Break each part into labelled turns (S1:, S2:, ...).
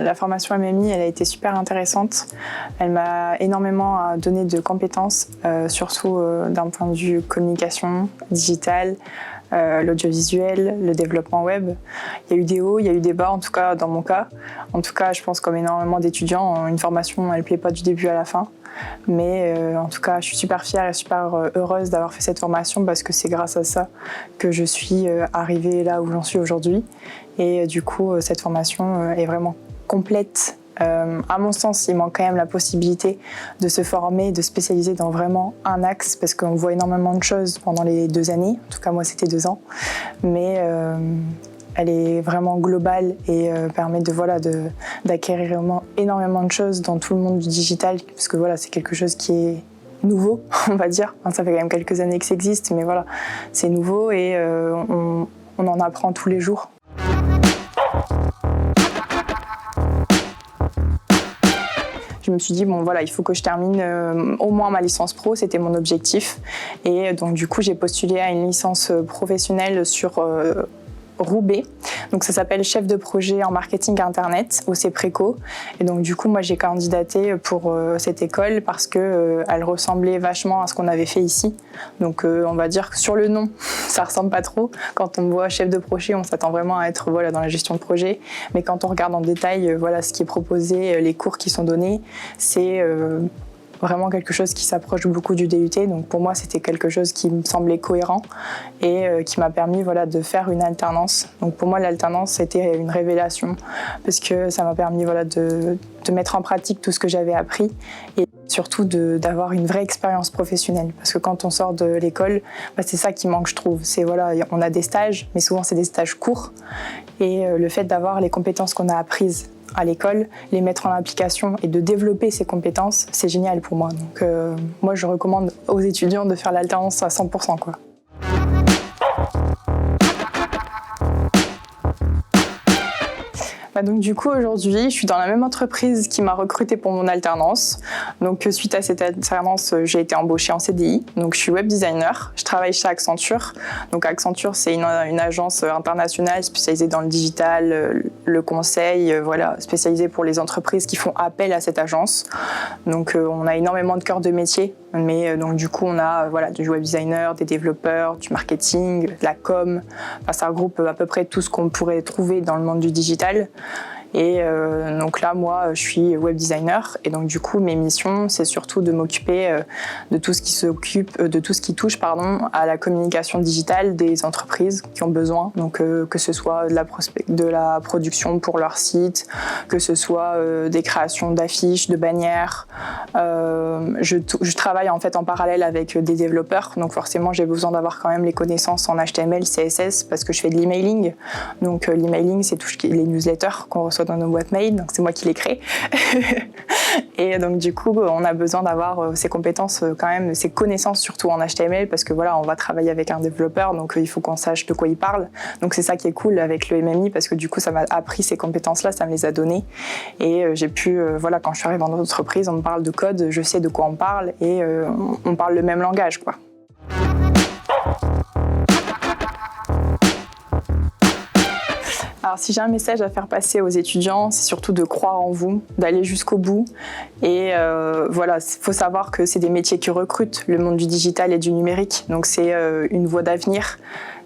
S1: la formation MMI, elle a été super intéressante. Elle m'a énormément donné de compétences, surtout d'un point de vue communication, digital, l'audiovisuel, le développement web. Il y a eu des hauts, il y a eu des bas, en tout cas dans mon cas. En tout cas, je pense comme énormément d'étudiants, une formation, elle ne plaît pas du début à la fin. Mais en tout cas, je suis super fière et super heureuse d'avoir fait cette formation parce que c'est grâce à ça que je suis arrivée là où j'en suis aujourd'hui. Et du coup, cette formation est vraiment complète. À mon sens, il manque quand même la possibilité de se former, de spécialiser dans vraiment un axe parce qu'on voit énormément de choses pendant les 2 années. En tout cas, moi, c'était 2 ans. Mais elle est vraiment globale et permet d'acquérir énormément de choses dans tout le monde du digital parce que voilà, c'est quelque chose qui est nouveau, on va dire. Enfin, ça fait quand même quelques années que ça existe, mais voilà, c'est nouveau et on en apprend tous les jours. Je me suis dit, bon voilà, il faut que je termine au moins ma licence pro, c'était mon objectif. Et donc du coup, j'ai postulé à une licence professionnelle sur Roubaix. Donc ça s'appelle chef de projet en marketing internet au CEPRECO. Et donc du coup, moi j'ai candidaté pour cette école parce que elle ressemblait vachement à ce qu'on avait fait ici. Donc on va dire que sur le nom, ça ressemble pas trop. Quand on voit chef de projet, on s'attend vraiment à être dans la gestion de projet. Mais quand on regarde en détail ce qui est proposé, les cours qui sont donnés, c'est vraiment quelque chose qui s'approche beaucoup du DUT. Donc pour moi, c'était quelque chose qui me semblait cohérent et qui m'a permis de faire une alternance. Donc pour moi, l'alternance, c'était une révélation parce que ça m'a permis de mettre en pratique tout ce que j'avais appris et surtout d'avoir une vraie expérience professionnelle. Parce que quand on sort de l'école, c'est ça qui manque, je trouve. On a des stages, mais souvent c'est des stages courts. Et le fait d'avoir les compétences qu'on a apprises à l'école, les mettre en application et de développer ces compétences, c'est génial pour moi. Donc moi, je recommande aux étudiants de faire l'alternance à 100%, quoi. Donc du coup, aujourd'hui, je suis dans la même entreprise qui m'a recrutée pour mon alternance. Donc suite à cette alternance, j'ai été embauchée en CDI. Donc je suis web designer. Je travaille chez Accenture. Donc Accenture, c'est une agence internationale spécialisée dans le digital, le conseil, spécialisée pour les entreprises qui font appel à cette agence. Donc on a énormément de cœurs de métier. Mais donc du coup, on a du web designer, des développeurs, du marketing, de la com. Enfin, ça regroupe à peu près tout ce qu'on pourrait trouver dans le monde du digital. Et donc là, moi, je suis web designer et donc du coup, mes missions, c'est surtout de m'occuper de tout ce qui touche à la communication digitale des entreprises qui ont besoin. Donc que ce soit de la production pour leur site, que ce soit des créations d'affiches, de bannières. Je travaille en fait en parallèle avec des développeurs, donc forcément, j'ai besoin d'avoir quand même les connaissances en HTML, CSS parce que je fais de l'emailing. Donc l'emailing, c'est tout ce qui est les newsletters qu'on reçoit dans nos boîtes mail, donc c'est moi qui les crée. Et donc du coup, on a besoin d'avoir ces compétences quand même, ces connaissances surtout en HTML parce que on va travailler avec un développeur, donc il faut qu'on sache de quoi il parle. Donc c'est ça qui est cool avec le MMI parce que du coup, ça m'a appris ces compétences-là, ça me les a données. Et j'ai pu, quand je suis arrivée dans notre entreprise, on me parle de code, je sais de quoi on parle et on parle le même langage, quoi. Alors si j'ai un message à faire passer aux étudiants, c'est surtout de croire en vous, d'aller jusqu'au bout. Et faut savoir que c'est des métiers qui recrutent, le monde du digital et du numérique. Donc c'est une voie d'avenir.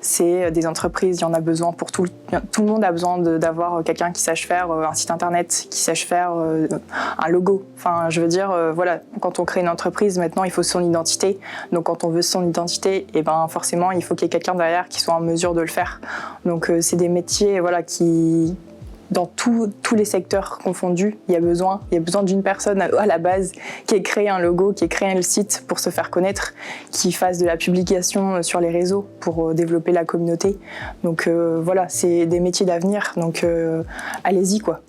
S1: C'est des entreprises, il y en a besoin pour tout le monde a besoin d'avoir quelqu'un qui sache faire un site internet, qui sache faire un logo. Enfin, je veux dire, quand on crée une entreprise, maintenant, il faut son identité. Donc, quand on veut son identité, forcément, il faut qu'il y ait quelqu'un derrière qui soit en mesure de le faire. Donc, c'est des métiers, qui dans tous les secteurs confondus, il y a besoin d'une personne à la base qui ait créé un logo, qui ait créé le site pour se faire connaître, qui fasse de la publication sur les réseaux pour développer la communauté. Donc c'est des métiers d'avenir, donc allez-y, quoi.